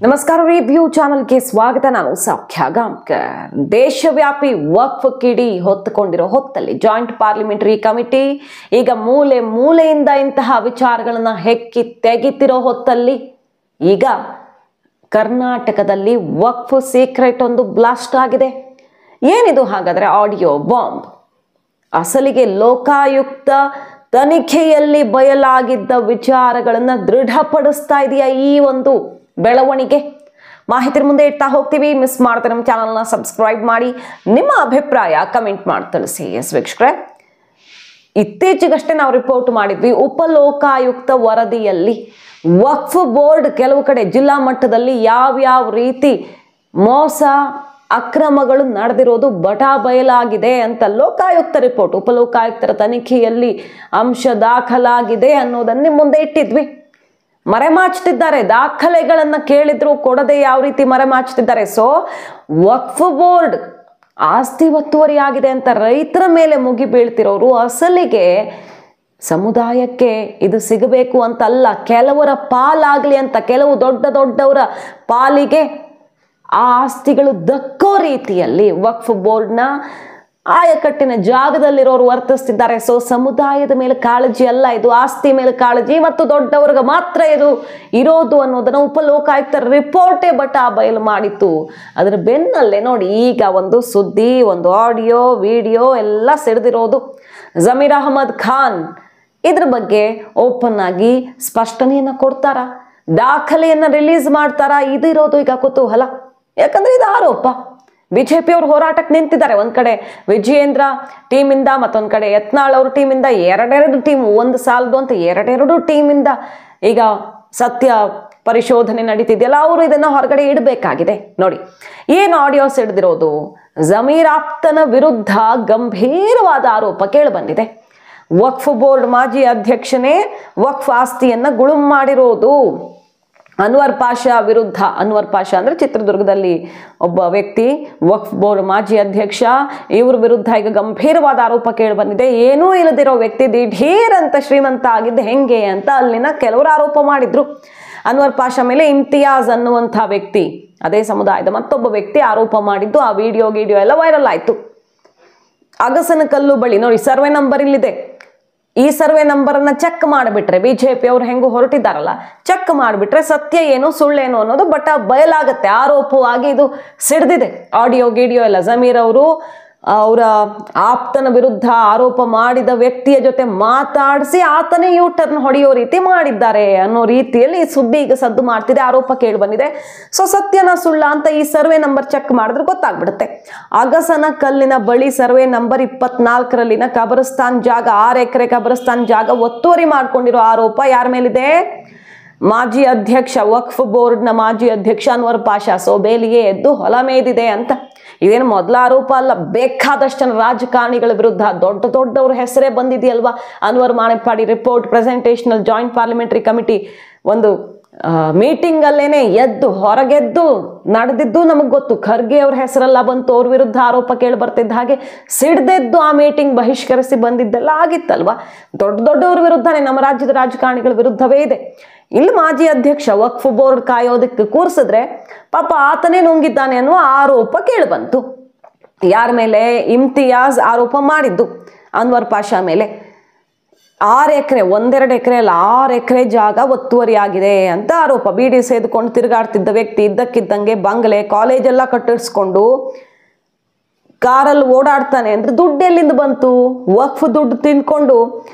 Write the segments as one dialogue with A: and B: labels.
A: ನಮಸ್ಕಾರ ರಿವ್ಯೂ ಚಾನೆಲ್ಗೆ ಸ್ವಾಗತ. ನಾನು ಸೌಖ್ಯ ಗಾಂವ್ಕರ್. ದೇಶವ್ಯಾಪಿ ವಕ್ಫ್ ಕಿಡಿ ಹೊತ್ತುಕೊಂಡಿರೋ ಹೊತ್ತಲ್ಲಿ ಜಾಯಿಂಟ್ ಪಾರ್ಲಿಮೆಂಟರಿ ಕಮಿಟಿ ಈಗ ಮೂಲೆ ಮೂಲೆಯಿಂದ ಇಂತಹ ವಿಚಾರಗಳನ್ನ ಹೆಕ್ಕಿ ತೆಗಿತಿರೋ ಹೊತ್ತಲ್ಲಿ ಈಗ ಕರ್ನಾಟಕದಲ್ಲಿ ವಕ್ಫ್ ಸೀಕ್ರೆಟ್ ಒಂದು ಬ್ಲಾಸ್ಟ್ ಆಗಿದೆ. ಏನಿದು ಹಾಗಾದ್ರೆ ಆಡಿಯೋ ಬಾಂಬ್? ಅಸಲಿಗೆ ಲೋಕಾಯುಕ್ತ ತನಿಖೆಯಲ್ಲಿ ಬಯಲಾಗಿದ್ದ ವಿಚಾರಗಳನ್ನ ದೃಢಪಡಿಸ್ತಾ ಇದೆಯಾ ಈ ಒಂದು ಬೆಳವಣಿಗೆ? ಮಾಹಿತಿ ಮುಂದೆ ಇಡ್ತಾ ಹೋಗ್ತೀವಿ. ಮಿಸ್ ಮಾಡ್ತಾರೆ ನಮ್ಮ ಚಾನಲ್ನ ಸಬ್ಸ್ಕ್ರೈಬ್ ಮಾಡಿ, ನಿಮ್ಮ ಅಭಿಪ್ರಾಯ ಕಮೆಂಟ್ ಮಾಡಿ ತಿಳಿಸಿ. ಎಸ್ ವೀಕ್ಷಕರೇ, ಇತ್ತೀಚೆಗಷ್ಟೇ ನಾವು ರಿಪೋರ್ಟ್ ಮಾಡಿದ್ವಿ, ಉಪಲೋಕಾಯುಕ್ತ ವರದಿಯಲ್ಲಿ ವಕ್ಫ್ ಬೋರ್ಡ್ ಕೆಲವು ಕಡೆ ಜಿಲ್ಲಾ ಮಟ್ಟದಲ್ಲಿ ಯಾವ್ಯಾವ ರೀತಿ ಮೋಸ ಅಕ್ರಮಗಳು ನಡೆದಿರೋದು ಬಟಾ ಬಯಲಾಗಿದೆ ಅಂತ ಲೋಕಾಯುಕ್ತ ರಿಪೋರ್ಟ್, ಉಪಲೋಕಾಯುಕ್ತರ ತನಿಖೆಯಲ್ಲಿ ಅಂಶ ದಾಖಲಾಗಿದೆ ಅನ್ನೋದನ್ನೇ ಮುಂದೆ ಇಟ್ಟಿದ್ವಿ. ಮರೆಮಾಚ್ತಿದ್ದಾರೆ, ದಾಖಲೆಗಳನ್ನ ಕೇಳಿದ್ರು ಕೊಡದೆ ಯಾವ ರೀತಿ ಮರೆಮಾಚ್ತಿದ್ದಾರೆ. ಸೊ ವಕ್ಫ್ ಬೋರ್ಡ್ ಆಸ್ತಿ ಒತ್ತುವರಿ ಆಗಿದೆ ಅಂತ ರೈತರ ಮೇಲೆ ಮುಗಿ ಬೀಳ್ತಿರೋರು ಅಸಲಿಗೆ ಸಮುದಾಯಕ್ಕೆ ಇದು ಸಿಗಬೇಕು ಅಂತಲ್ಲ, ಕೆಲವರ ಪಾಲಾಗ್ಲಿ ಅಂತ, ಕೆಲವು ದೊಡ್ಡವರ ಪಾಲಿಗೆ ಆ ಆಸ್ತಿಗಳು ದಕ್ಕೋ ರೀತಿಯಲ್ಲಿ ವಕ್ಫ್ ಬೋರ್ಡ್ನ ಆಯಕಟ್ಟಿನ ಜಾಗದಲ್ಲಿರೋರು ವರ್ತಿಸ್ತಿದ್ದಾರೆ. ಸೊ ಸಮುದಾಯದ ಮೇಲೆ ಕಾಳಜಿ ಅಲ್ಲ, ಇದು ಆಸ್ತಿ ಮೇಲೆ ಕಾಳಜಿ ಮತ್ತು ದೊಡ್ಡವರಿಗೆ ಮಾತ್ರ ಇದು ಇರೋದು ಅನ್ನೋದನ್ನ ಉಪಲೋಕಾಯುಕ್ತರ ರಿಪೋರ್ಟೇ ಬಟಾ ಬಯಲು ಮಾಡಿತ್ತು. ಅದರ ಬೆನ್ನಲ್ಲೇ ನೋಡಿ ಈಗ ಒಂದು ಸುದ್ದಿ, ಒಂದು ಆಡಿಯೋ ವಿಡಿಯೋ ಎಲ್ಲ ಸಿಡಿದಿರೋದು. ಜಮೀರ್ ಅಹಮದ್ ಖಾನ್ ಇದ್ರ ಬಗ್ಗೆ ಓಪನ್ ಆಗಿ ಸ್ಪಷ್ಟನೆಯನ್ನ ಕೊಡ್ತಾರ, ದಾಖಲೆಯನ್ನ ರಿಲೀಸ್ ಮಾಡ್ತಾರ. ಇದಿರೋದು ಈಗ ಕುತೂಹಲ. ಯಾಕಂದ್ರೆ ಇದು ಆರೋಪ. ಬಿಜೆಪಿ ಅವರು ಹೋರಾಟಕ್ಕೆ ನಿಂತಿದ್ದಾರೆ. ಒಂದ್ ಕಡೆ ವಿಜಯೇಂದ್ರ ಟೀಮಿಂದ, ಮತ್ತೊಂದ್ ಕಡೆ ಯತ್ನಾಳ್ ಅವ್ರ ಟೀಮಿಂದ, ಎರಡೆರಡು ಟೀಮ್, ಒಂದು ಸಾಲದು ಅಂತ ಎರಡೆರಡು ಟೀಮಿಂದ ಈಗ ಸತ್ಯ ಪರಿಶೋಧನೆ ನಡೀತಿದೆಯಲ್ಲ, ಅವರು ಇದನ್ನ ಹೊರಗಡೆ ಇಡಬೇಕಾಗಿದೆ. ನೋಡಿ ಏನು ಆಡಿಯೋ ಸಿಡಿದಿರೋದು. ಜಮೀರ್ ಆಪ್ತನ ವಿರುದ್ಧ ಗಂಭೀರವಾದ ಆರೋಪ ಕೇಳಿ ಬಂದಿದೆ. ವಕ್ಫ್ ಬೋರ್ಡ್ ಮಾಜಿ ಅಧ್ಯಕ್ಷನೇ ವಕ್ಫ್ ಆಸ್ತಿಯನ್ನ ಗುಳುಂ ಮಾಡಿರೋದು. ಅನ್ವರ್ ಪಾಷಾ ವಿರುದ್ಧ, ಅನ್ವರ್ ಪಾಷಾ ಅಂದ್ರೆ ಚಿತ್ರದುರ್ಗದಲ್ಲಿ ಒಬ್ಬ ವ್ಯಕ್ತಿ, ವಕ್ಫ್ ಬೋರ್ಡ್ ಮಾಜಿ ಅಧ್ಯಕ್ಷ, ಇವ್ರ ವಿರುದ್ಧ ಈಗ ಗಂಭೀರವಾದ ಆರೋಪ ಕೇಳಿ ಬಂದಿದೆ. ಏನೂ ಇಲ್ಲದಿರೋ ವ್ಯಕ್ತಿ ದಿಢೀರ್ ಅಂತ ಶ್ರೀಮಂತ ಆಗಿದ್ದ ಹೆಂಗೆ ಅಂತ ಅಲ್ಲಿನ ಕೆಲವರು ಆರೋಪ ಮಾಡಿದ್ರು. ಅನ್ವರ್ ಪಾಷಾ ಮೇಲೆ ಇಮ್ತಿಯಾಜ್ ಅನ್ನುವಂಥ ವ್ಯಕ್ತಿ, ಅದೇ ಸಮುದಾಯದ ಮತ್ತೊಬ್ಬ ವ್ಯಕ್ತಿ ಆರೋಪ ಮಾಡಿದ್ದು. ಆ ವಿಡಿಯೋ ಎಲ್ಲ ವೈರಲ್ ಆಯ್ತು. ಅಗಸನಕಲ್ಲು ಬಳಿ ನೋಡಿ ಸರ್ವೆ ನಂಬರ್ ಇಲ್ಲಿದೆ. ಈ ಸರ್ವೆ ನಂಬರನ್ನ ಚೆಕ್ ಮಾಡಿಬಿಟ್ರೆ, ಬಿಜೆಪಿ ಅವರು ಹೆಂಗು ಹೊರಟಿದ್ದಾರಲ್ಲ, ಚೆಕ್ ಮಾಡಿಬಿಟ್ರೆ ಸತ್ಯ ಏನು ಸುಳ್ಳೇನು ಅನ್ನೋದು ಬಟ್ ಬಯಲಾಗತ್ತೆ. ಆರೋಪವಾಗಿ ಇದು ಸಿಡ್ದಿದೆ. ಆಡಿಯೋ ಎಲ್ಲ ಜಮೀರ್ ಅವರು ಅವರ ಆಪ್ತನ ವಿರುದ್ಧ ಆರೋಪ ಮಾಡಿದ ವ್ಯಕ್ತಿಯ ಜೊತೆ ಮಾತಾಡಿಸಿ ಆತನೇ ಯೂ ಟರ್ನ್ ಹೊಡೆಯೋ ರೀತಿ ಮಾಡಿದ್ದಾರೆ ಅನ್ನೋ ರೀತಿಯಲ್ಲಿ ಈ ಸುದ್ದಿ ಈಗ ಸದ್ದು ಮಾಡ್ತಿದೆ. ಆರೋಪ ಕೇಳಿ ಬಂದಿದೆ. ಸೊ ಸತ್ಯನ ಸುಳ್ಳ ಅಂತ ಈ ಸರ್ವೆ ನಂಬರ್ ಚೆಕ್ ಮಾಡಿದ್ರೆ ಗೊತ್ತಾಗ್ಬಿಡುತ್ತೆ. ಅಗಸನ ಕಲ್ಲಿನ ಬಳಿ ಸರ್ವೆ ನಂಬರ್ 24ರಲ್ಲಿನ ಕಬರಸ್ತಾನ್ ಜಾಗ, 6 ಎಕರೆ ಕಬರಸ್ತಾನ್ ಜಾಗ ಒತ್ತುವರಿ ಮಾಡ್ಕೊಂಡಿರೋ ಆರೋಪ ಯಾರ ಮೇಲಿದೆ? ಮಾಜಿ ಅಧ್ಯಕ್ಷ, ವಕ್ಫ್ ಬೋರ್ಡ್ನ ಮಾಜಿ ಅಧ್ಯಕ್ಷ ಅನ್ವರ್ ಪಾಷಾ. ಸೊ ಬೇಲಿಗೆ ಎದ್ದು ಹೊಲ ಮೇದಿದೆ ಅಂತ. ಇದೇನು ಮೊದಲ ಆರೋಪ ಅಲ್ಲ. ಬೇಕಾದಷ್ಟು ಜನ ರಾಜಕಾರಣಿಗಳ ವಿರುದ್ಧ ದೊಡ್ಡವ್ರ ಹೆಸರೇ ಬಂದಿದೆಯಲ್ವಾ. ಅನ್ವರ್ ಮಾಣಿಪ್ಪಾಡಿ ರಿಪೋರ್ಟ್ ಪ್ರೆಸೆಂಟೇಷನ್ ಅಲ್ಲಿ ಜಾಯಿಂಟ್ ಪಾರ್ಲಿಮೆಂಟರಿ ಕಮಿಟಿ ಒಂದು ಮೀಟಿಂಗ್ ಅಲ್ಲೇನೆ ಎದ್ದು ಹೊರಗೆದ್ದು ನಡೆದಿದ್ದು ನಮಗ್ ಗೊತ್ತು. ಖರ್ಗೆ ಅವ್ರ ಹೆಸರೆಲ್ಲ ಬಂತು, ಅವ್ರ ವಿರುದ್ಧ ಆರೋಪ ಕೇಳಿ ಬರ್ತಿದ್ದ ಹಾಗೆ ಸಿಡ್ದೆದ್ದು ಆ ಮೀಟಿಂಗ್ ಬಹಿಷ್ಕರಿಸಿ ಬಂದಿದ್ದೆಲ್ಲ ಆಗಿತ್ತಲ್ವಾ. ದೊಡ್ಡವ್ರ ವಿರುದ್ಧನೇ, ನಮ್ಮ ರಾಜ್ಯದ ರಾಜಕಾರಣಿಗಳ ವಿರುದ್ಧವೇ ಇದೆ. ಇಲ್ಲಿ ಮಾಜಿ ಅಧ್ಯಕ್ಷ ವಕ್ಫ್ ಬೋರ್ಡ್ ಕಾಯೋದಕ್ಕೆ ಕೂರಿಸಿದ್ರೆ ಪಾಪ ಆತನೇ ನುಂಗಿದ್ದಾನೆ ಅನ್ನುವ ಆರೋಪ ಕೇಳಿ ಬಂತು. ಯಾರ ಮೇಲೆ? ಇಮ್ತಿಯಾಜ್ ಆರೋಪ ಮಾಡಿದ್ದು ಅನ್ವರ್ ಪಾಷಾ ಮೇಲೆ. 6 ಎಕರೆ, 1-2 ಎಕರೆ ಅಲ್ಲ, 6 ಎಕರೆ ಜಾಗ ಒತ್ತುವರಿ ಆಗಿದೆ ಅಂತ ಆರೋಪ. ಬೀಡಿ ಸೇದ್ಕೊಂಡು ತಿರುಗಾಡ್ತಿದ್ದ ವ್ಯಕ್ತಿ ಇದ್ದಕ್ಕಿದ್ದಂಗೆ ಬಂಗಲೆ, ಕಾಲೇಜೆಲ್ಲ ಕಟ್ಟಿಸ್ಕೊಂಡು ಕಾರಲ್ಲಿ ಓಡಾಡ್ತಾನೆ ಅಂದ್ರೆ ದುಡ್ಡು ಎಲ್ಲಿಂದ ಬಂತು? ವಕ್ಫ್ ದುಡ್ಡು ತಿಂದ್ಕೊಂಡು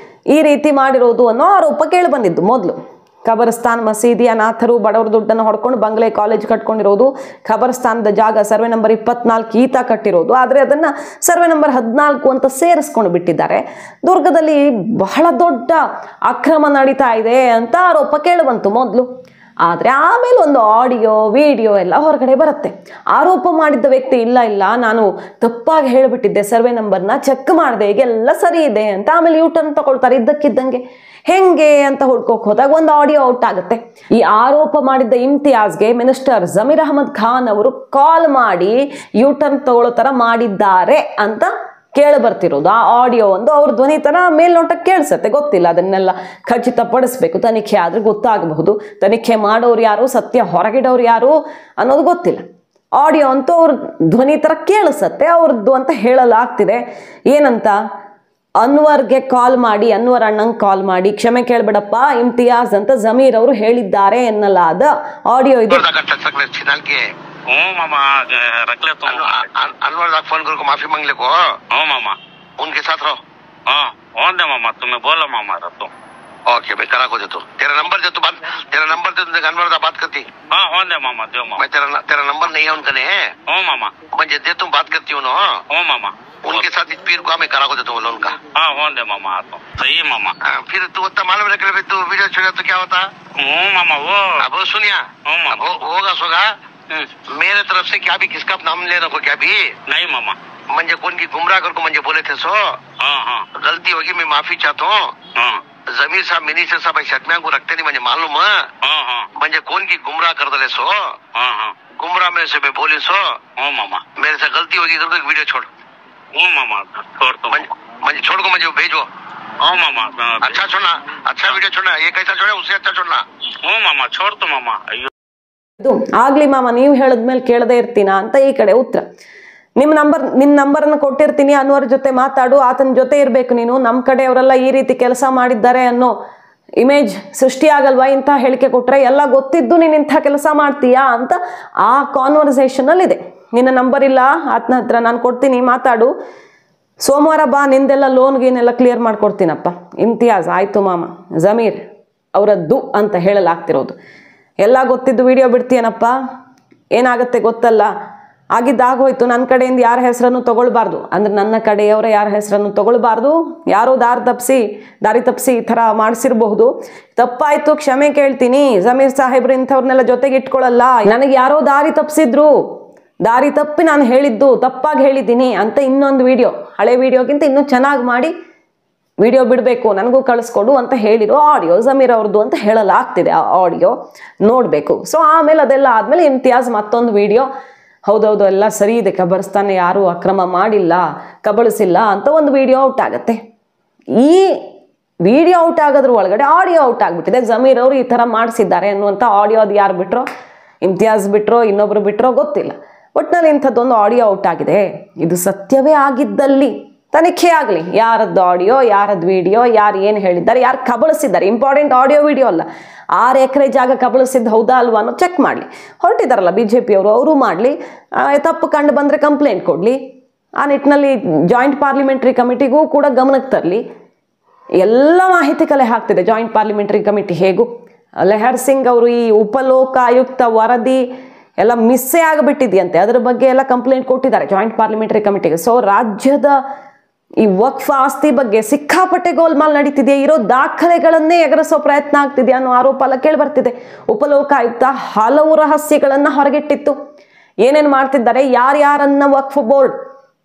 A: ಈ ರೀತಿ ಮಾಡಿರೋದು ಅನ್ನೋ ಆರೋಪ ಕೇಳಿ ಬಂದಿದ್ದು. ಮೊದಲು ಖಬರಸ್ತಾನ್ ಮಸೀದಿ, ಅನಾಥರು, ಬಡವರ ದುಡ್ಡನ್ನು ಹೊಡ್ಕೊಂಡು ಬಂಗ್ಲೆ, ಕಾಲೇಜ್ ಕಟ್ಕೊಂಡಿರೋದು. ಖಬರಸ್ತಾನದ ಜಾಗ ಸರ್ವೆ ನಂಬರ್ 24 ಈತ ಕಟ್ಟಿರೋದು. ಆದರೆ ಅದನ್ನ ಸರ್ವೆ ನಂಬರ್ 14 ಅಂತ ಸೇರಿಸ್ಕೊಂಡು ಬಿಟ್ಟಿದ್ದಾರೆ. ದುರ್ಗದಲ್ಲಿ ಬಹಳ ದೊಡ್ಡ ಅಕ್ರಮ ನಡೀತಾ ಇದೆ ಅಂತ ಆರೋಪ ಕೇಳಿ ಬಂತು ಮೊದಲು. ಆದರೆ ಆಮೇಲೆ ಒಂದು ಆಡಿಯೋ ವಿಡಿಯೋ ಎಲ್ಲ ಹೊರಗಡೆ ಬರುತ್ತೆ. ಆರೋಪ ಮಾಡಿದ್ದ ವ್ಯಕ್ತಿ ಇಲ್ಲ ನಾನು ತಪ್ಪಾಗಿ ಹೇಳಿಬಿಟ್ಟಿದ್ದೆ, ಸರ್ವೆ ನಂಬರ್ನ ಚೆಕ್ ಮಾಡಿದೆ, ಈಗೆಲ್ಲ ಸರಿ ಇದೆ ಅಂತ ಆಮೇಲೆ ಯೂ ಟರ್ನ್ ತಗೊಳ್ತಾರೆ ಇದ್ದಕ್ಕಿದ್ದಂಗೆ. ಹೆಂಗೆ ಅಂತ ಹುಡ್ಕೋಕ್ ಹೋದಾಗ ಒಂದು ಆಡಿಯೋ ಔಟ್ ಆಗುತ್ತೆ. ಈ ಆರೋಪ ಮಾಡಿದ್ದ ಇಮ್ತಿಯಾಜ್ಗೆ ಮಿನಿಸ್ಟರ್ ಜಮೀರ್ ಅಹಮದ್ ಖಾನ್ ಅವರು ಕಾಲ್ ಮಾಡಿ ಯೂ ಟರ್ನ್ ತಗೊಳ್ಳೋ ತರ ಮಾಡಿದ್ದಾರೆ ಅಂತ ಕೇಳಿ ಬರ್ತಿರೋದು. ಆ ಆಡಿಯೋ ಒಂದು ಅವ್ರ ಧ್ವನಿ ತರ ಮೇಲ್ನೋಟಕ್ಕೆ ಕೇಳಿಸುತ್ತೆ, ಗೊತ್ತಿಲ್ಲ, ಅದನ್ನೆಲ್ಲ ಖಚಿತಪಡಿಸ್ಬೇಕು, ತನಿಖೆ ಆದ್ರೆ ಗೊತ್ತಾಗಬಹುದು. ತನಿಖೆ ಮಾಡೋರು ಯಾರು, ಸತ್ಯ ಹೊರಗಿಡೋರು ಯಾರು ಅನ್ನೋದು ಗೊತ್ತಿಲ್ಲ. ಆಡಿಯೋ ಅಂತೂ ಅವ್ರ ಧ್ವನಿ ತರ ಕೇಳಿಸತ್ತೆ, ಅವ್ರದ್ದು ಅಂತ ಹೇಳಲಾಗ್ತಿದೆ. ಏನಂತ, ಅನ್ವರ್ಗೆ ಕಾಲ್ ಮಾಡಿ, ಅನ್ವರ್ ಅಣ್ಣಂಗೆ ಕಾಲ್ ಮಾಡಿ ಕ್ಷಮೆ ಕೇಳ್ಬಿಡಪ್ಪ ಇಮ್ತಿಯಾಜ್ ಅಂತ ಜಮೀರ್ ಅವರು ಹೇಳಿದ್ದಾರೆ ಎನ್ನಲಾದ ಆಡಿಯೋ ಇದು.
B: अनवर फोन करके माफी मांग ले को। हाँ मामा, उनके साथ रहो। हाँ कौन दे मामा, तुम्हें बोलो मामा तो। ओके मैं करा को दे तू, तेरा नंबर दे तू, बात तेरा नंबर दे तू, अनवर से बात करती। हाँ कौन दे मामा, दो मामा। मैं तेरा नंबर नहीं है उनका ने। हाँ मामा, मुझे दे तुम बात करती हूँ ना। हाँ मामा, उनके साथ इस पीर को मैं करा को देता हूँ उनका। हाँ कौन दे मामा, तो सही है मामा। फिर तू उतना मालूम रख ले, तू वीडियो छोड़ा तो क्या होता। मामा वो अब सुनिया, अब होगा सोगा मेरे तरफ से क्या भी किसका नाम लेना को क्या भी नहीं मामा, मुझे कौन की गुमराह कर को मुझे बोले थे सो। हाँ हाँ गलती होगी, मैं माफी चाहता हूँ। हाँ जमीर साहब मिनिस्टर साहब शर्मिया को रखते नहीं, मुझे मालूम है। हाँ हाँ मुझे कौन की गुमराह कर दे सो। हाँ हाँ गुमराह मेरे से मैं बोले सो। हाँ मामा मेरे से गलती होगी, इधर को वीडियो छोड़। हाँ मामा छोड़ तो मुझे छोड़ को मुझे भेजो। हाँ मामा अच्छा छोड़ना, अच्छा वीडियो छोड़ना, ये कैसा छोड़े उससे अच्छा छोड़ना। हाँ मामा छोड़ तो मामा।
A: ಆಗ್ಲಿ ಮಾಮ, ನೀವು ಹೇಳಿದ್ಮೇಲೆ ಕೇಳದೇ ಇರ್ತೀನಾ ಅಂತ ಈ ಕಡೆ ಉತ್ತರ. ನಿನ್ನ ನಂಬರ್ನ ಕೊಟ್ಟಿರ್ತೀನಿ, ಅನ್ವರ್ ಜೊತೆ ಮಾತಾಡು, ಆತನ ಜೊತೆ ಇರಬೇಕು ನೀನು, ನಮ್ಮ ಕಡೆಯವರೆಲ್ಲ ಈ ರೀತಿ ಕೆಲಸ ಮಾಡಿದ್ದಾರೆ ಅನ್ನೋ ಇಮೇಜ್ ಸೃಷ್ಟಿ ಆಗಲ್ವಾ ಇಂಥ ಹೇಳಿಕೆ ಕೊಟ್ರೆ. ಎಲ್ಲ ಗೊತ್ತಿದ್ದು ನೀನು ಇಂಥ ಕೆಲಸ ಮಾಡ್ತೀಯಾ ಅಂತ ಆ ಕಾನ್ವರ್ಸೇಷನ್ ಅಲ್ಲಿ ಇದೆ. ನಿನ್ನ ನಂಬರ್ ಇಲ್ಲ ಆತನ ಹತ್ರ, ನಾನು ಕೊಡ್ತೀನಿ, ಮಾತಾಡು, ಸೋಮವಾರ ಬಾ, ನಿಂದೆಲ್ಲ ಲೋನ್ ಗೀನೆಲ್ಲ ಕ್ಲಿಯರ್ ಮಾಡ್ಕೊಡ್ತೀನಪ್ಪ. ಇಮ್ತಿಯಾಜ್ ಆಯ್ತು ಮಾಮ, ಜಮೀರ್ ಅವರದ್ದು ಅಂತ ಹೇಳಲಾಗ್ತಿರೋದು. ಎಲ್ಲ ಗೊತ್ತಿದ್ದು ವಿಡಿಯೋ ಬಿಡ್ತೀಯನಪ್ಪ, ಏನಾಗುತ್ತೆ ಗೊತ್ತಲ್ಲ, ಆಗಿದ್ದಾಗೋಯ್ತು. ನನ್ನ ಕಡೆಯಿಂದ ಯಾರ ಹೆಸರನ್ನು ತೊಗೊಳ್ಬಾರ್ದು, ಅಂದ್ರೆ ನನ್ನ ಕಡೆಯವರ ಯಾರ ಹೆಸರನ್ನು ತೊಗೊಳ್ಬಾರ್ದು. ಯಾರೋ ದಾರಿ ತಪ್ಪಿಸಿ ಈ ಥರ ಮಾಡಿಸಿರಬಹುದು, ತಪ್ಪಾಯ್ತು, ಕ್ಷಮೆ ಕೇಳ್ತೀನಿ. ಜಮೀರ್ ಸಾಹೇಬ್ರು ಇಂಥವ್ರನ್ನೆಲ್ಲ ಜೊತೆಗೆ ಇಟ್ಕೊಳ್ಳಲ್ಲ, ನನಗೆ ಯಾರೋ ದಾರಿ ತಪ್ಪಿ ನಾನು ಹೇಳಿದ್ದು ತಪ್ಪಾಗಿ ಹೇಳಿದ್ದೀನಿ ಅಂತ ಇನ್ನೊಂದು ವಿಡಿಯೋ, ಹಳೆ ವಿಡಿಯೋಗಿಂತ ಇನ್ನೂ ಚೆನ್ನಾಗಿ ಮಾಡಿ ವಿಡಿಯೋ ಬಿಡಬೇಕು, ನನಗೂ ಕಳಿಸ್ಕೊಡು ಅಂತ ಹೇಳಿರೋ ಆಡಿಯೋ ಜಮೀರ್ ಅವ್ರದ್ದು ಅಂತ ಹೇಳಲಾಗ್ತಿದೆ. ಆ ಆಡಿಯೋ ನೋಡಬೇಕು. ಸೊ ಆಮೇಲೆ ಅದೆಲ್ಲ ಆದಮೇಲೆ ಇಮ್ತಿಯಾಜ್ ಮತ್ತೊಂದು ವಿಡಿಯೋ, ಹೌದೌದು ಎಲ್ಲ ಸರಿ ಇದೆ, ಕಬರ್ಸ್ತಾನೆ ಯಾರೂ ಅಕ್ರಮ ಮಾಡಿಲ್ಲ, ಕಬಳಿಸಿಲ್ಲ ಅಂತ ಒಂದು ವಿಡಿಯೋ ಔಟ್ ಆಗುತ್ತೆ. ಈ ವಿಡಿಯೋ ಔಟ್ ಆಗೋದ್ರ ಒಳಗಡೆ ಆಡಿಯೋ ಔಟ್ ಆಗಿಬಿಟ್ಟಿದೆ. ಜಮೀರ್ ಅವರು ಈ ಥರ ಮಾಡಿಸಿದ್ದಾರೆ ಅನ್ನುವಂಥ ಆಡಿಯೋ ಅದು ಯಾರು ಬಿಟ್ರೋ, ಇಮ್ತಿಯಾಜ್ ಬಿಟ್ರೋ ಇನ್ನೊಬ್ರು ಬಿಟ್ರೋ ಗೊತ್ತಿಲ್ಲ, ಒಟ್ಟಿನಲ್ಲಿ ಇಂಥದ್ದೊಂದು ಆಡಿಯೋ ಔಟ್ ಆಗಿದೆ. ಇದು ಸತ್ಯವೇ ಆಗಿದ್ದಲ್ಲಿ ತನಿಖೆ ಆಗಲಿ, ಯಾರದ್ದು ಆಡಿಯೋ, ಯಾರದ್ದು ವಿಡಿಯೋ, ಯಾರು ಏನು ಹೇಳಿದ್ದಾರೆ, ಯಾರು ಕಬಳಿಸಿದ್ದಾರೆ, ಇಂಪಾರ್ಟೆಂಟ್ ಆಡಿಯೋ ವಿಡಿಯೋ ಅಲ್ಲ, 6 ಎಕರೆ ಜಾಗ ಕಬಳಿಸಿದ್ದು ಹೌದಾ ಅಲ್ವಾ ಅನ್ನೋ ಚೆಕ್ ಮಾಡಲಿ. ಹೊರಟಿದ್ದಾರಲ್ಲ BJP ಅವರು ಮಾಡಲಿ, ತಪ್ಪು ಕಂಡು ಬಂದರೆ ಕಂಪ್ಲೇಂಟ್ ಕೊಡಲಿ. ಆ ನಿಟ್ಟಿನಲ್ಲಿ ಜಾಯಿಂಟ್ ಪಾರ್ಲಿಮೆಂಟ್ರಿ ಕಮಿಟಿಗೂ ಕೂಡ ಗಮನಕ್ಕೆ ತರಲಿ. ಎಲ್ಲ ಮಾಹಿತಿ ಕಲೆ ಹಾಕ್ತಿದೆ ಜಾಯಿಂಟ್ ಪಾರ್ಲಿಮೆಂಟ್ರಿ ಕಮಿಟಿ. ಹೇಗೂ ಲೆಹರ್ ಸಿಂಗ್ ಅವರು ಈ ಉಪಲೋಕಾಯುಕ್ತ ವರದಿ ಎಲ್ಲ ಮಿಸ್ಸೇ ಆಗಿಬಿಟ್ಟಿದೆಯಂತೆ, ಅದರ ಬಗ್ಗೆ ಎಲ್ಲ ಕಂಪ್ಲೇಂಟ್ ಕೊಟ್ಟಿದ್ದಾರೆ ಜಾಯಿಂಟ್ ಪಾರ್ಲಿಮೆಂಟರಿ ಕಮಿಟಿಗೆ. ಸೊ ರಾಜ್ಯದ ಈ ವಕ್ಫ್ ಆಸ್ತಿ ಬಗ್ಗೆ ಸಿಕ್ಕಾಪಟ್ಟೆ ಗೋಲ್ಮಾಲ್ ನಡೀತಿದೆ, ಇರೋ ದಾಖಲೆಗಳನ್ನೇ ಎಗರಿಸೋ ಪ್ರಯತ್ನ ಆಗ್ತಿದೆ ಅನ್ನೋ ಆರೋಪ ಎಲ್ಲ ಕೇಳಿ ಬರ್ತಿದೆ. ಉಪಲೋಕಾಯುಕ್ತ ಹಲವು ರಹಸ್ಯಗಳನ್ನ ಹೊರಗಿಟ್ಟಿತ್ತು, ಏನೇನು ಮಾಡ್ತಿದ್ದಾರೆ, ಯಾರ್ಯಾರನ್ನ ವಕ್ಫ್ ಬೋರ್ಡ್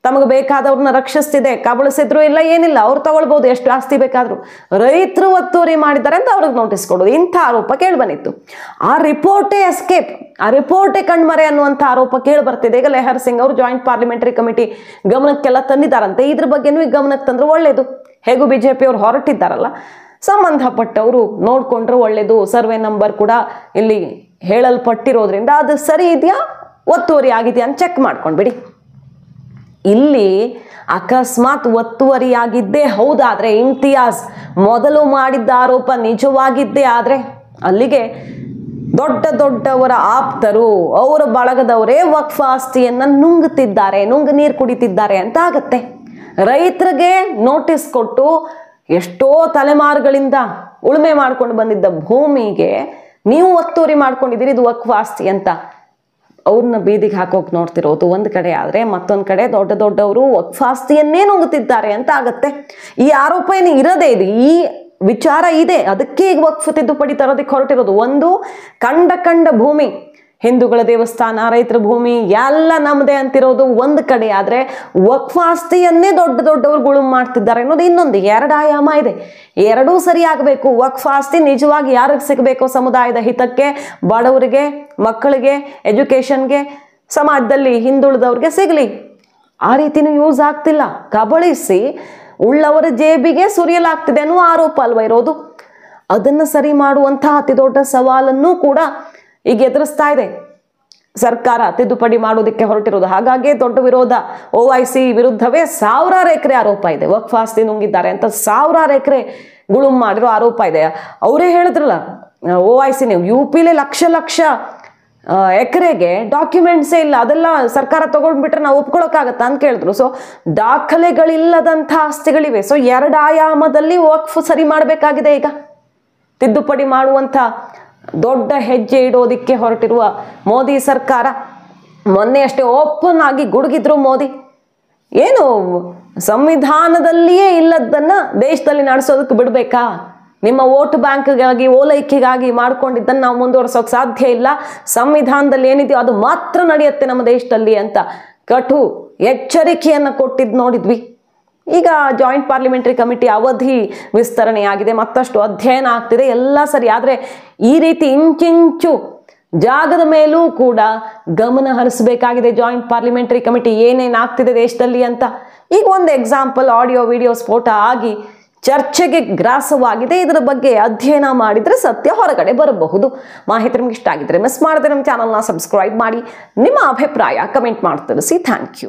A: ತಮಗೆ ಬೇಕಾದವ್ರನ್ನ ರಕ್ಷಿಸ್ತಿದೆ, ಕಬಳಿಸಿದ್ರು ಇಲ್ಲ ಏನಿಲ್ಲ, ಅವ್ರು ತಗೊಳ್ಬೋದು ಎಷ್ಟು ಆಸ್ತಿ ಬೇಕಾದ್ರು, ರೈತರು ಒತ್ತುವರಿ ಮಾಡಿದ್ದಾರೆ ಅಂತ ಅವ್ರಿಗೆ ನೋಟಿಸ್ ಕೊಡೋದು, ಇಂಥ ಆರೋಪ ಕೇಳಿ ಬಂದಿತ್ತು. ಆ ರಿಪೋರ್ಟೇ ಎಸ್ಕೇಪ್, ಆ ರಿಪೋರ್ಟೇ ಕಣ್ಮರೆ ಅನ್ನುವಂಥ ಆರೋಪ ಕೇಳಿ ಬರ್ತಿದೆ. ಈಗ ಲೆಹರ್ ಸಿಂಗ್ ಅವರು ಜಾಯಿಂಟ್ ಪಾರ್ಲಿಮೆಂಟರಿ ಕಮಿಟಿ ಗಮನಕ್ಕೆಲ್ಲ ತಂದಿದ್ದಾರಂತೆ. ಇದ್ರ ಬಗ್ಗೆನೂ ಈಗ ಗಮನಕ್ಕೆ ತಂದ್ರೆ ಒಳ್ಳೇದು. ಹೇಗೂ BJP ಅವ್ರು ಹೊರಟಿದ್ದಾರಲ್ಲ, ಸಂಬಂಧಪಟ್ಟವರು ನೋಡ್ಕೊಂಡ್ರೆ ಒಳ್ಳೇದು. ಸರ್ವೆ ನಂಬರ್ ಕೂಡ ಇಲ್ಲಿ ಹೇಳಲ್ಪಟ್ಟಿರೋದ್ರಿಂದ ಅದು ಸರಿ ಇದೆಯಾ, ಒತ್ತುವರಿ ಆಗಿದೆಯಾ ಅಂತ ಚೆಕ್ ಮಾಡ್ಕೊಂಡ್ಬಿಡಿ. ಇಲ್ಲಿ ಅಕಸ್ಮಾತ್ ಒತ್ತುವರಿಯಾಗಿದ್ದೇ ಹೌದಾದ್ರೆ, ಇಮ್ತಿಯಾಜ್ ಮೊದಲು ಮಾಡಿದ್ದ ಆರೋಪ ನಿಜವಾಗಿದ್ದೇ ಆದ್ರೆ, ಅಲ್ಲಿಗೆ ದೊಡ್ಡವರ ಆಪ್ತರು, ಅವರ ಬಳಗದವರೇ ವಕ್ಫ್ ಆಸ್ತಿಯನ್ನ ನುಂಗುತ್ತಿದ್ದಾರೆ, ನುಂಗು ನೀರು ಕುಡಿತಿದ್ದಾರೆ ಅಂತ ಆಗತ್ತೆ. ರೈತರಿಗೆ ನೋಟಿಸ್ ಕೊಟ್ಟು ಎಷ್ಟೋ ತಲೆಮಾರುಗಳಿಂದ ಉಳುಮೆ ಮಾಡ್ಕೊಂಡು ಬಂದಿದ್ದ ಭೂಮಿಗೆ ನೀವು ಒತ್ತುವರಿ ಮಾಡ್ಕೊಂಡಿದ್ದೀರಿ, ಇದು ವಕ್ಫ್ ಆಸ್ತಿ ಅಂತ ಅವ್ರನ್ನ ಬೀದಿಗೆ ಹಾಕೋಕೆ ನೋಡ್ತಿರೋದು ಒಂದು ಕಡೆ ಆದರೆ, ಮತ್ತೊಂದು ಕಡೆ ದೊಡ್ಡವರು ವಕ್ಫ್ ಆಸ್ತಿಯನ್ನೇ ನುಂಗುತ್ತಿದ್ದಾರೆ ಅಂತ ಆಗತ್ತೆ. ಈ ಆರೋಪ ಏನು ಇರೋದೇ ಇದೆ, ಈ ವಿಚಾರ ಇದೆ, ಅದಕ್ಕೆ ಈಗ ವಕ್ಫ್ ತಿದ್ದುಪಡಿ ತರೋದಕ್ಕೆ ಹೊರಟಿರೋದು. ಒಂದು ಕಂಡ ಭೂಮಿ, ಹಿಂದೂಗಳ ದೇವಸ್ಥಾನ, ರೈತರ ಭೂಮಿ ಎಲ್ಲ ನಮ್ಮದೇ ಅಂತಿರೋದು ಒಂದು ಕಡೆ ಆದರೆ, ವಕ್ಫ್ ಆಸ್ತಿಯನ್ನೇ ದೊಡ್ಡವರು ಗುಳುಮ್ ಮಾಡ್ತಿದ್ದಾರೆ ಅನ್ನೋದು ಇನ್ನೊಂದು. 2 ಆಯಾಮ ಇದೆ, ಎರಡೂ ಸರಿ ಆಗಬೇಕು. ವಕ್ಫ್ ಆಸ್ತಿ ನಿಜವಾಗಿ ಯಾರಿಗೆ ಸಿಗಬೇಕು, ಸಮುದಾಯದ ಹಿತಕ್ಕೆ, ಬಡವರಿಗೆ, ಮಕ್ಕಳಿಗೆ, ಎಜುಕೇಷನ್ಗೆ, ಸಮಾಜದಲ್ಲಿ ಹಿಂದುಳಿದವ್ರಿಗೆ ಸಿಗಲಿ. ಆ ರೀತಿನೂ ಯೂಸ್ ಆಗ್ತಿಲ್ಲ, ಕಬಳಿಸಿ ಉಳ್ಳವರ ಜೇಬಿಗೆ ಸುರಿಯಲಾಗ್ತಿದೆ ಅನ್ನುವ ಆರೋಪ ಅಲ್ವಾ ಇರೋದು. ಅದನ್ನು ಸರಿ ಮಾಡುವಂತಹ ಅತಿ ದೊಡ್ಡ ಸವಾಲನ್ನು ಕೂಡ ಈಗ ಎದುರಿಸ್ತಾ ಇದೆ ಸರ್ಕಾರ, ತಿದ್ದುಪಡಿ ಮಾಡೋದಕ್ಕೆ ಹೊರಟಿರೋದು. ಹಾಗಾಗಿ ದೊಡ್ಡ ವಿರೋಧ. OIC ವಿರುದ್ಧವೇ ಸಾವಿರಾರು ಎಕರೆ ಆರೋಪ ಇದೆ, ವಕ್ಫ್ ಆಸ್ತಿ ನುಂಗಿದ್ದಾರೆ ಅಂತ ಸಾವಿರಾರು ಎಕರೆ ಗುಳುಂ ಮಾಡಿರೋ ಆರೋಪ ಇದೆ. ಅವರೇ ಹೇಳಿದ್ರಲ್ಲ OIC, ನೀವು UPಲೇ ಲಕ್ಷ ಲಕ್ಷ ಎಕರೆಗೆ ಡಾಕ್ಯುಮೆಂಟ್ಸೇ ಇಲ್ಲ, ಅದೆಲ್ಲ ಸರ್ಕಾರ ತಗೊಂಡ್ಬಿಟ್ರೆ ನಾವು ಒಪ್ಕೊಳಕ್ಕಾಗತ್ತಾ ಅಂತ ಕೇಳಿದ್ರು. ಸೊ ದಾಖಲೆಗಳಿಲ್ಲದಂಥ ಆಸ್ತಿಗಳಿವೆ. ಸೊ 2 ಆಯಾಮದಲ್ಲಿ ವಕ್ಫ್ ಸರಿ ಮಾಡಬೇಕಾಗಿದೆ. ಈಗ ತಿದ್ದುಪಡಿ ಮಾಡುವಂಥ ದೊಡ್ಡ ಹೆಜ್ಜೆ ಇಡೋದಿಕ್ಕೆ ಹೊರಟಿರುವ ಮೋದಿ ಸರ್ಕಾರ. ಮೊನ್ನೆ ಅಷ್ಟೇ ಓಪನ್ ಆಗಿ ಗುಡುಗಿದ್ರು ಮೋದಿ. ಏನು ಸಂವಿಧಾನದಲ್ಲಿಯೇ ಇಲ್ಲದನ್ನ ದೇಶದಲ್ಲಿ ನಡೆಸೋದಕ್ಕೆ ಬಿಡಬೇಕಾ? ನಿಮ್ಮ ವೋಟ್ ಬ್ಯಾಂಕ್ಗಾಗಿ ಓಲೈಕೆಗಾಗಿ ಮಾಡ್ಕೊಂಡಿದ್ದನ್ನು ನಾವು ಮುಂದುವರ್ಸೋಕೆ ಸಾಧ್ಯ ಇಲ್ಲ, ಸಂವಿಧಾನದಲ್ಲಿ ಏನಿದೆಯೋ ಅದು ಮಾತ್ರ ನಡೆಯುತ್ತೆ ನಮ್ಮ ದೇಶದಲ್ಲಿ ಅಂತ ಕಟು ಎಚ್ಚರಿಕೆಯನ್ನು ಕೊಟ್ಟಿದ್ದು ನೋಡಿದ್ವಿ. ಈಗ ಜಾಯಿಂಟ್ ಪಾರ್ಲಿಮೆಂಟರಿ ಕಮಿಟಿ ಅವಧಿ ವಿಸ್ತರಣೆಯಾಗಿದೆ, ಮತ್ತಷ್ಟು ಅಧ್ಯಯನ ಆಗ್ತಿದೆ, ಎಲ್ಲ ಸರಿ. ಆದರೆ ಈ ರೀತಿ ಇಂಚಿಂಚು ಜಾಗದ ಮೇಲೂ ಕೂಡ ಗಮನ ಹರಿಸಬೇಕಾಗಿದೆ ಜಾಯಿಂಟ್ ಪಾರ್ಲಿಮೆಂಟರಿ ಕಮಿಟಿ, ಏನೇನಾಗ್ತಿದೆ ದೇಶದಲ್ಲಿ ಅಂತ. ಈಗ ಒಂದು ಎಕ್ಸಾಂಪಲ್, ಆಡಿಯೋ ವಿಡಿಯೋ ಸ್ಫೋಟ ಆಗಿ ಚರ್ಚೆಗೆ ಗ್ರಾಸವಾಗಿದೆ. ಇದರ ಬಗ್ಗೆ ಅಧ್ಯಯನ ಮಾಡಿದರೆ ಸತ್ಯ ಹೊರಗಡೆ ಬರಬಹುದು. ಮಾಹಿತಿ ನಿಮ್ಗೆ ಇಷ್ಟ ಆಗಿದ್ರೆ ಮಿಸ್ ಮಾಡದೆ ನಮ್ಮ ಚಾನಲ್ನ ಸಬ್ಸ್ಕ್ರೈಬ್ ಮಾಡಿ, ನಿಮ್ಮ ಅಭಿಪ್ರಾಯ ಕಮೆಂಟ್ ಮಾಡಿ ತಿಳಿಸಿ. Thank you.